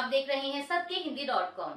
आप देख रहे हैं सत्यहिंदी.com।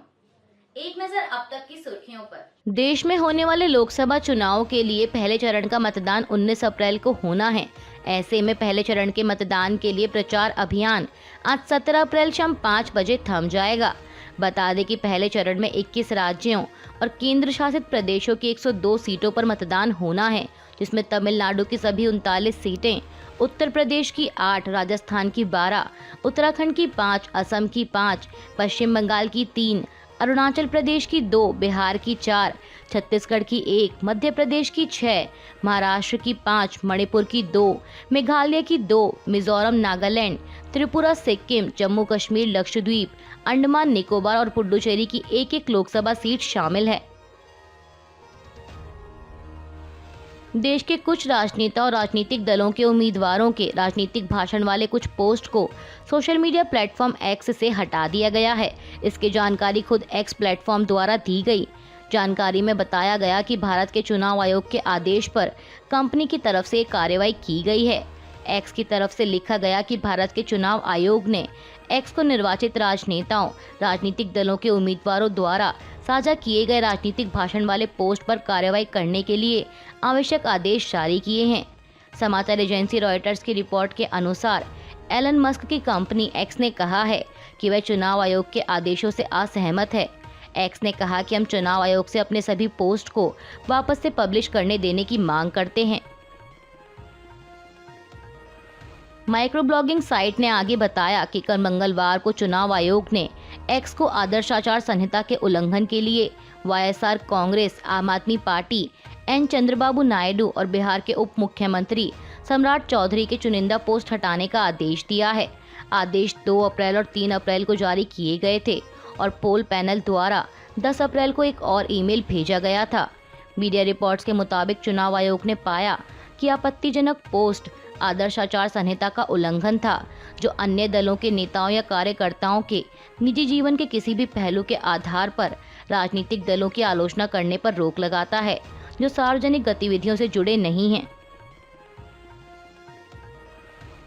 एक नजर अब तक की सुर्खियों पर। देश में होने वाले लोकसभा चुनाव के लिए पहले चरण का मतदान 19 अप्रैल को होना है। ऐसे में पहले चरण के मतदान के लिए प्रचार अभियान आज 17 अप्रैल शाम 5 बजे थम जाएगा। बता दें कि पहले चरण में 21 राज्यों और केंद्र शासित प्रदेशों की 102 सीटों पर मतदान होना है, जिसमें तमिलनाडु की सभी 39 सीटें, उत्तर प्रदेश की 8, राजस्थान की 12, उत्तराखंड की 5, असम की 5, पश्चिम बंगाल की 3, अरुणाचल प्रदेश की 2, बिहार की 4, छत्तीसगढ़ की 1, मध्य प्रदेश की 6, महाराष्ट्र की 5, मणिपुर की 2, मेघालय की 2, मिजोरम, नागालैंड, त्रिपुरा, सिक्किम, जम्मू कश्मीर, लक्षद्वीप, अंडमान निकोबार और पुडुचेरी की एक लोकसभा सीट शामिल है। देश के कुछ राजनेता और राजनीतिक दलों के उम्मीदवारों के राजनीतिक भाषण वाले कुछ पोस्ट को सोशल मीडिया प्लेटफॉर्म एक्स से हटा दिया गया है। इसकी जानकारी खुद एक्स प्लेटफॉर्म द्वारा दी गई। जानकारी में बताया गया कि भारत के चुनाव आयोग के आदेश पर कंपनी की तरफ से कार्रवाई की गई है। एक्स की तरफ से लिखा गया कि भारत के चुनाव आयोग ने एक्स को निर्वाचित राजनेताओं, राजनीतिक दलों के उम्मीदवारों द्वारा साझा किए गए राजनीतिक भाषण वाले पोस्ट पर कार्रवाई करने के लिए आवश्यक आदेश जारी किए हैं। समाचार एजेंसी रॉयटर्स की रिपोर्ट के अनुसार एलन मस्क की कंपनी एक्स ने कहा है कि वह चुनाव आयोग के आदेशों से असहमत है। एक्स ने कहा कि हम चुनाव आयोग से अपने सभी पोस्ट को वापस से पब्लिश करने देने की मांग करते हैं। माइक्रो ब्लॉगिंग साइट ने आगे बताया कि कल मंगलवार को चुनाव आयोग ने एक्स को आदर्श आचार संहिता के उल्लंघन के लिए वाईएसआर कांग्रेस, आम आदमी पार्टी, एन चंद्रबाबू नायडू और बिहार के उप मुख्यमंत्री सम्राट चौधरी के चुनिंदा पोस्ट हटाने का आदेश दिया है। आदेश 2 अप्रैल और 3 अप्रैल को जारी किए गए थे और पोल पैनल द्वारा 10 अप्रैल को एक और ईमेल भेजा गया था। मीडिया रिपोर्ट्स के मुताबिक चुनाव आयोग ने पाया कि आपत्तिजनक पोस्ट आदर्श आचार संहिता का उल्लंघन था, जो अन्य दलों के नेताओं या कार्यकर्ताओं के निजी जीवन के किसी भी पहलू के आधार पर राजनीतिक दलों की आलोचना करने पर रोक लगाता है, जो सार्वजनिक गतिविधियों से जुड़े नहीं हैं।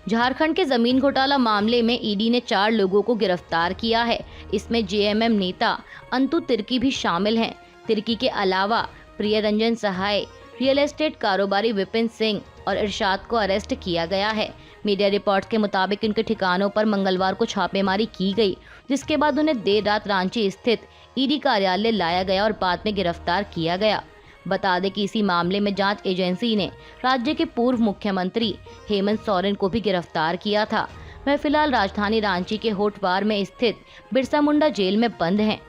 झारखंड के जमीन घोटाला मामले में ईडी ने 4 लोगों को गिरफ्तार किया है। इसमें जेएमएम नेता अंतु तिर्की भी शामिल हैं। तिर्की के अलावा प्रियरंजन सहाय, रियल एस्टेट कारोबारी विपिन सिंह और इरशाद को अरेस्ट किया गया है। मीडिया रिपोर्ट्स के मुताबिक इनके ठिकानों पर मंगलवार को छापेमारी की गई, जिसके बाद उन्हें देर रात रांची स्थित ईडी कार्यालय लाया गया और बाद में गिरफ्तार किया गया। बता दें कि इसी मामले में जांच एजेंसी ने राज्य के पूर्व मुख्यमंत्री हेमंत सोरेन को भी गिरफ्तार किया था। वह फिलहाल राजधानी रांची के होटवार में स्थित बिरसा मुंडा जेल में बंद हैं।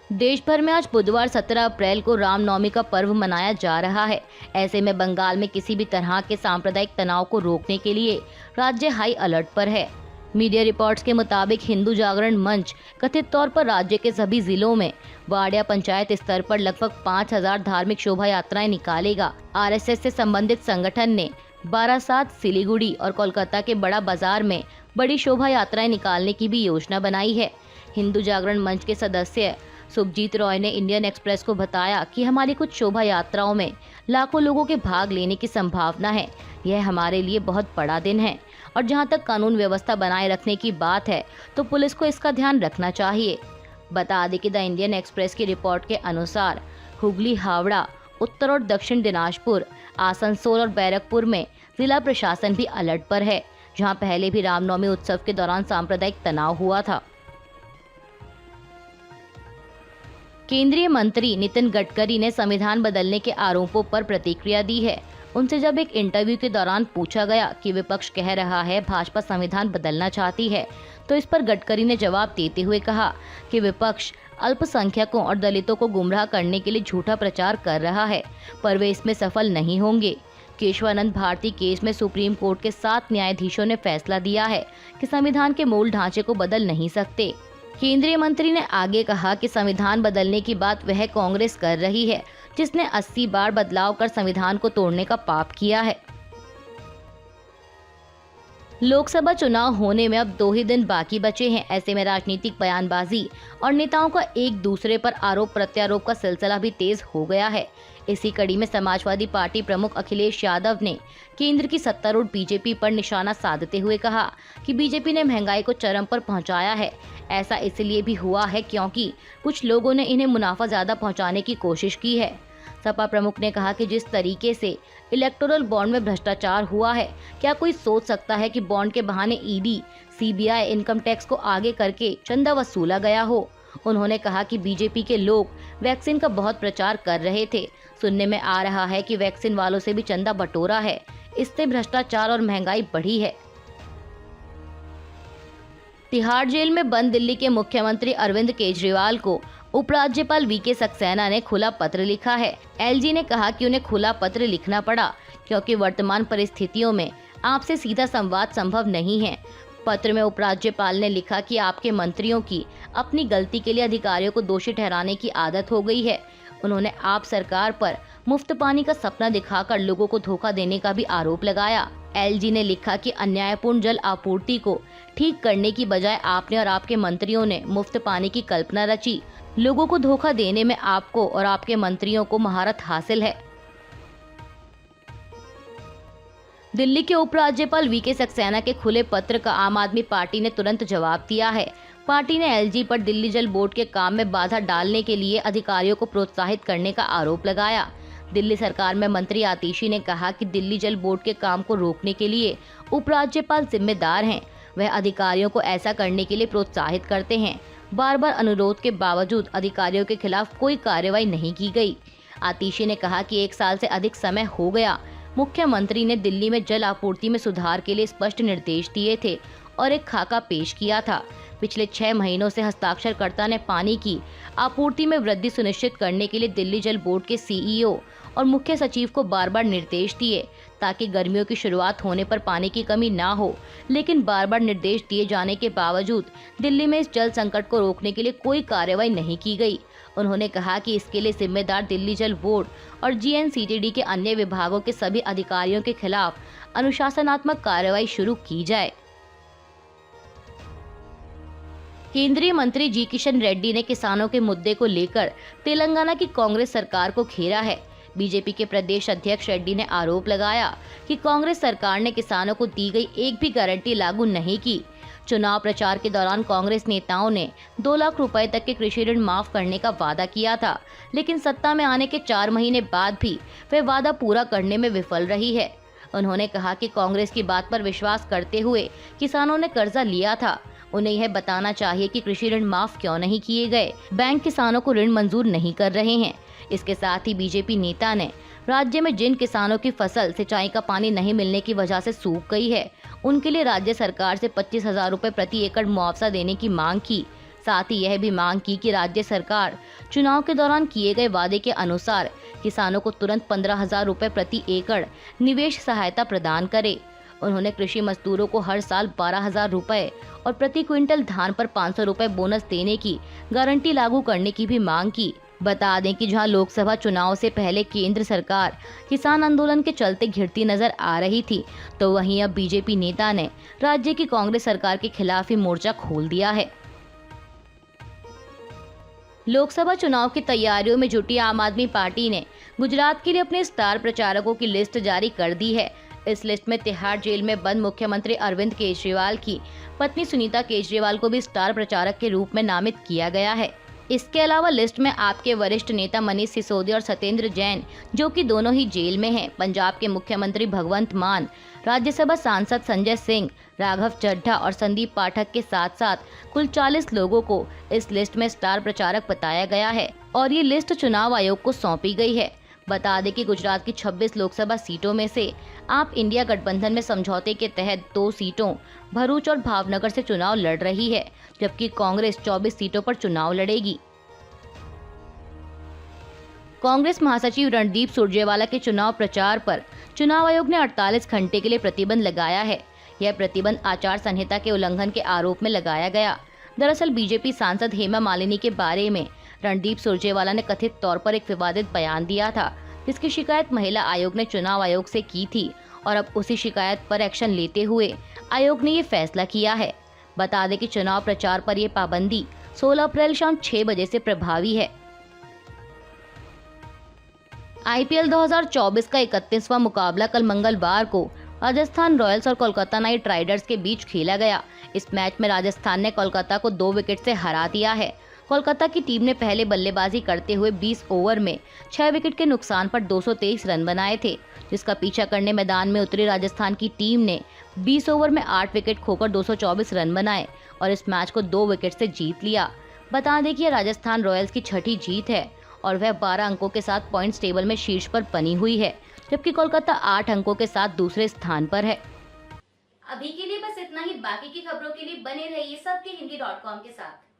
देश भर में आज बुधवार 17 अप्रैल को रामनवमी का पर्व मनाया जा रहा है। ऐसे में बंगाल में किसी भी तरह के सांप्रदायिक तनाव को रोकने के लिए राज्य हाई अलर्ट पर है। मीडिया रिपोर्ट्स के मुताबिक हिंदू जागरण मंच कथित तौर पर राज्य के सभी जिलों में वार्ड या पंचायत स्तर पर लगभग 5000 धार्मिक शोभा यात्राएं निकालेगा। आरएसएस से संबंधित संगठन ने बारासात, सिलीगुड़ी और कोलकाता के बड़ा बाजार में बड़ी शोभा यात्राएं निकालने की भी योजना बनाई है। हिंदू जागरण मंच के सदस्य सुखजीत रॉय ने इंडियन एक्सप्रेस को बताया कि हमारी कुछ शोभा यात्राओं में लाखों लोगों के भाग लेने की संभावना है। यह हमारे लिए बहुत बड़ा दिन है और जहां तक कानून व्यवस्था बनाए रखने की बात है तो पुलिस को इसका ध्यान रखना चाहिए। बता दें कि द इंडियन एक्सप्रेस की रिपोर्ट के अनुसार हुगली, हावड़ा, उत्तर और दक्षिण दिनाजपुर, आसनसोल और बैरकपुर में जिला प्रशासन भी अलर्ट पर है, जहाँ पहले भी रामनवमी उत्सव के दौरान सांप्रदायिक तनाव हुआ था। केंद्रीय मंत्री नितिन गडकरी ने संविधान बदलने के आरोपों पर प्रतिक्रिया दी है। उनसे जब एक इंटरव्यू के दौरान पूछा गया कि विपक्ष कह रहा है भाजपा संविधान बदलना चाहती है, तो इस पर गडकरी ने जवाब देते हुए कहा कि विपक्ष अल्पसंख्यकों और दलितों को गुमराह करने के लिए झूठा प्रचार कर रहा है, पर वे इसमें सफल नहीं होंगे। केशवानंद भारती केस में सुप्रीम कोर्ट के 7 न्यायाधीशों ने फैसला दिया है कि संविधान के मूल ढांचे को बदल नहीं सकते। केंद्रीय मंत्री ने आगे कहा कि संविधान बदलने की बात वह कांग्रेस कर रही है, जिसने 80 बार बदलाव कर संविधान को तोड़ने का पाप किया है। लोकसभा चुनाव होने में अब 2 ही दिन बाकी बचे हैं। ऐसे में राजनीतिक बयानबाजी और नेताओं का एक दूसरे पर आरोप प्रत्यारोप का सिलसिला भी तेज हो गया है। इसी कड़ी में समाजवादी पार्टी प्रमुख अखिलेश यादव ने केंद्र की सत्तारूढ़ बीजेपी पर निशाना साधते हुए कहा कि बीजेपी ने महंगाई को चरम पर पहुंचाया है। ऐसा इसलिए भी हुआ है क्योंकि कुछ लोगों ने इन्हें मुनाफा ज्यादा पहुंचाने की कोशिश की है। सपा प्रमुख ने कहा कि जिस तरीके से इलेक्टोरल बॉन्ड में भ्रष्टाचार हुआ है, क्या कोई सोच सकता है कि बॉन्ड के बहाने ईडी, सीबीआई, इनकम टैक्स को आगे करके चंदा वसूला गया हो। उन्होंने कहा कि बीजेपी के लोग वैक्सीन का बहुत प्रचार कर रहे थे। सुनने में आ रहा है कि वैक्सीन वालों से भी चंदा बटोरा है। इससे भ्रष्टाचार और महंगाई बढ़ी है। तिहाड़ जेल में बंद दिल्ली के मुख्यमंत्री अरविंद केजरीवाल को उपराज्यपाल वीके सक्सेना ने खुला पत्र लिखा है। एलजी ने कहा कि उन्हें खुला पत्र लिखना पड़ा क्योंकि वर्तमान परिस्थितियों में आपसे सीधा संवाद संभव नहीं है। पत्र में उपराज्यपाल ने लिखा कि आपके मंत्रियों की अपनी गलती के लिए अधिकारियों को दोषी ठहराने की आदत हो गई है। उन्होंने आप सरकार पर मुफ्त पानी का सपना दिखाकर लोगों को धोखा देने का भी आरोप लगाया। एलजी ने लिखा कि अन्यायपूर्ण जल आपूर्ति को ठीक करने की बजाय आपने और आपके मंत्रियों ने मुफ्त पानी की कल्पना रची। लोगों को धोखा देने में आपको और आपके मंत्रियों को महारत हासिल है। दिल्ली के उपराज्यपाल वीके सक्सेना के खुले पत्र का आम आदमी पार्टी ने तुरंत जवाब दिया है। पार्टी ने एलजी पर दिल्ली जल बोर्ड के काम में बाधा डालने के लिए अधिकारियों को प्रोत्साहित करने का आरोप लगाया। दिल्ली सरकार में मंत्री आतिशी ने कहा कि दिल्ली जल बोर्ड के काम को रोकने के लिए उपराज्यपाल जिम्मेदार हैं। वह अधिकारियों को ऐसा करने के लिए प्रोत्साहित करते हैं। बार बार अनुरोध के बावजूद अधिकारियों के खिलाफ कोई कार्रवाई नहीं की गई। आतिशी ने कहा कि 1 साल से अधिक समय हो गया। मुख्यमंत्री ने दिल्ली में जल आपूर्ति में सुधार के लिए स्पष्ट निर्देश दिए थे और एक खाका पेश किया था। पिछले 6 महीनों से हस्ताक्षरकर्ता ने पानी की आपूर्ति में वृद्धि सुनिश्चित करने के लिए दिल्ली जल बोर्ड के सीईओ और मुख्य सचिव को बार बार निर्देश दिए ताकि गर्मियों की शुरुआत होने पर पानी की कमी ना हो। लेकिन बार बार निर्देश दिए जाने के बावजूद दिल्ली में इस जल संकट को रोकने के लिए कोई कार्रवाई नहीं की गई। उन्होंने कहा कि इसके लिए जिम्मेदार दिल्ली जल बोर्ड और जीएनसीटीडी के अन्य विभागों के सभी अधिकारियों के खिलाफ अनुशासनात्मक कार्रवाई शुरू की जाए। केंद्रीय मंत्री जी किशन रेड्डी ने किसानों के मुद्दे को लेकर तेलंगाना की कांग्रेस सरकार को घेरा है। बीजेपी के प्रदेश अध्यक्ष रेड्डी ने आरोप लगाया कि कांग्रेस सरकार ने किसानों को दी गई एक भी गारंटी लागू नहीं की। चुनाव प्रचार के दौरान कांग्रेस नेताओं ने 2 लाख रुपए तक के कृषि ऋण माफ करने का वादा किया था, लेकिन सत्ता में आने के 4 महीने बाद भी वह वादा पूरा करने में विफल रही है। उन्होंने कहा कि कांग्रेस की बात पर विश्वास करते हुए किसानों ने कर्जा लिया था। उन्हें यह बताना चाहिए कि कृषि ऋण माफ क्यों नहीं किए गए। बैंक किसानों को ऋण मंजूर नहीं कर रहे हैं। इसके साथ ही बीजेपी नेता ने राज्य में जिन किसानों की फसल सिंचाई का पानी नहीं मिलने की वजह से सूख गई है, उनके लिए राज्य सरकार से 25,000 रुपए प्रति एकड़ मुआवजा देने की मांग की। साथ ही यह भी मांग की कि राज्य सरकार चुनाव के दौरान किए गए वादे के अनुसार किसानों को तुरंत 15,000 रुपए प्रति एकड़ निवेश सहायता प्रदान करे। उन्होंने कृषि मजदूरों को हर साल 12,000 रुपए और प्रति क्विंटल धान पर 500 रुपए बोनस देने की गारंटी लागू करने की भी मांग की। बता दें कि जहां लोकसभा चुनाव से पहले केंद्र सरकार किसान आंदोलन के चलते घिरती नजर आ रही थी, तो वहीं अब बीजेपी नेता ने राज्य की कांग्रेस सरकार के खिलाफ ही मोर्चा खोल दिया है। लोकसभा चुनाव की तैयारियों में जुटी आम आदमी पार्टी ने गुजरात के लिए अपने स्टार प्रचारकों की लिस्ट जारी कर दी है। इस लिस्ट में तिहाड़ जेल में बंद मुख्यमंत्री अरविंद केजरीवाल की पत्नी सुनीता केजरीवाल को भी स्टार प्रचारक के रूप में नामित किया गया है। इसके अलावा लिस्ट में आपके वरिष्ठ नेता मनीष सिसोदिया और सत्येंद्र जैन, जो कि दोनों ही जेल में हैं, पंजाब के मुख्यमंत्री भगवंत मान, राज्यसभा सांसद संजय सिंह, राघव चड्ढा और संदीप पाठक के साथ साथ कुल 40 लोगों को इस लिस्ट में स्टार प्रचारक बताया गया है और ये लिस्ट चुनाव आयोग को सौंपी गई है। बता दें कि गुजरात की 26 लोकसभा सीटों में से आप इंडिया गठबंधन में समझौते के तहत 2 सीटों भरूच और भावनगर से चुनाव लड़ रही है, जबकि कांग्रेस 24 सीटों पर चुनाव लड़ेगी। कांग्रेस महासचिव रणदीप सुरजेवाला के चुनाव प्रचार पर चुनाव आयोग ने 48 घंटे के लिए प्रतिबंध लगाया है। यह प्रतिबंध आचार संहिता के उल्लंघन के आरोप में लगाया गया। दरअसल बीजेपी सांसद हेमा मालिनी के बारे में रणदीप सुरजेवाला ने कथित तौर पर एक विवादित बयान दिया था, जिसकी शिकायत महिला आयोग ने चुनाव आयोग से की थी और अब उसी शिकायत पर एक्शन लेते हुए आयोग ने ये फैसला किया है। बता दें कि चुनाव प्रचार पर ये पाबंदी 16 अप्रैल शाम 6 बजे से प्रभावी है। आईपीएल 2024 का 31वां मुकाबला कल मंगलवार को राजस्थान रॉयल्स और कोलकाता नाइट राइडर्स के बीच खेला गया। इस मैच में राजस्थान ने कोलकाता को 2 विकेट से हरा दिया है। कोलकाता की टीम ने पहले बल्लेबाजी करते हुए 20 ओवर में 6 विकेट के नुकसान पर 223 रन बनाए थे, जिसका पीछा करने मैदान में उतरी राजस्थान की टीम ने 20 ओवर में 8 विकेट खोकर 224 रन बनाए और इस मैच को 2 विकेट से जीत लिया। बता दें कि यह राजस्थान रॉयल्स की छठी जीत है और वह 12 अंकों के साथ पॉइंट्स टेबल में शीर्ष पर बनी हुई है, जबकि कोलकाता 8 अंकों के साथ दूसरे स्थान पर है। अभी के लिए बस इतना ही। बाकी की खबरों के लिए बने रहिए सबके हिंदी.com के साथ।